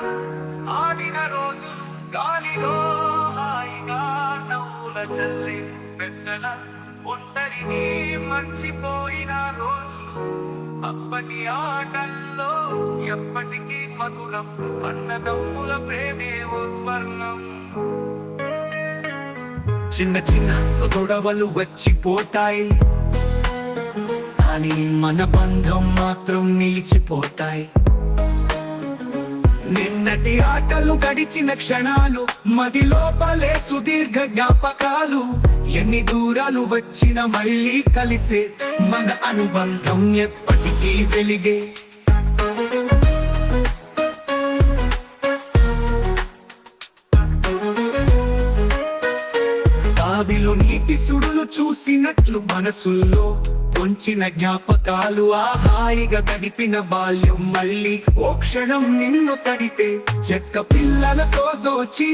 ఆడిన రోజు గాలిలో హాయిగా నవ్వుల చల్లి పెద్దల ఒంటరిని మర్చిపోయిన రోజులు అప్పటి ఆటల్లో ఎప్పటికీ మధురం అన్నదమ్ముల ప్రేమే ఓ స్వర్ణం. చిన్న చిన్న గొడవలు వచ్చిపోతాయి కానీ మన బంధం మాత్రం నిలిచిపోతాయి. నిన్నటి ఆటలు గడిచిన క్షణాలు మది లోపలే సుదీర్ఘ జ్ఞాపకాలు. ఎన్ని దూరాలు వచ్చిన మళ్ళీ కలిసే మన అనుబంధం ఎప్పటికీ వెలిగే. బావిలో నీటి సుడులు చూసినట్లు మనసుల్లో పొంచిన జ్ఞాపకాలు. ఆ హాయిగా గడిపిన బాల్యం మళ్ళీ ఓ క్షణం నిన్ను తడితే చెక్క పిల్లలతో దోచి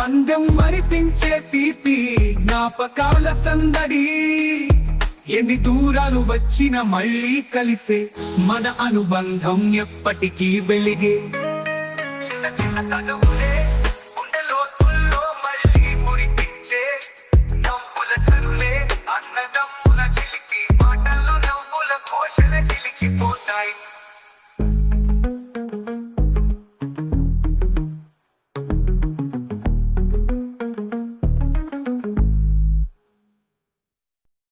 అందం మరిపించే తీపి జ్ఞాపకాల సందడి. ఎన్ని దూరాలు వచ్చిన మళ్ళీ కలిసే మన అనుబంధం ఎప్పటికీ వెలిగే. చిన్న చిన్న తలవులే గుండెలోతుల్లో మళ్ళీ మురిపించే నవ్వుల చరులే అన్నదమ్ముల చిలికి మాటల్లో నవ్వుల కోశల నిలిచిపోతాయి.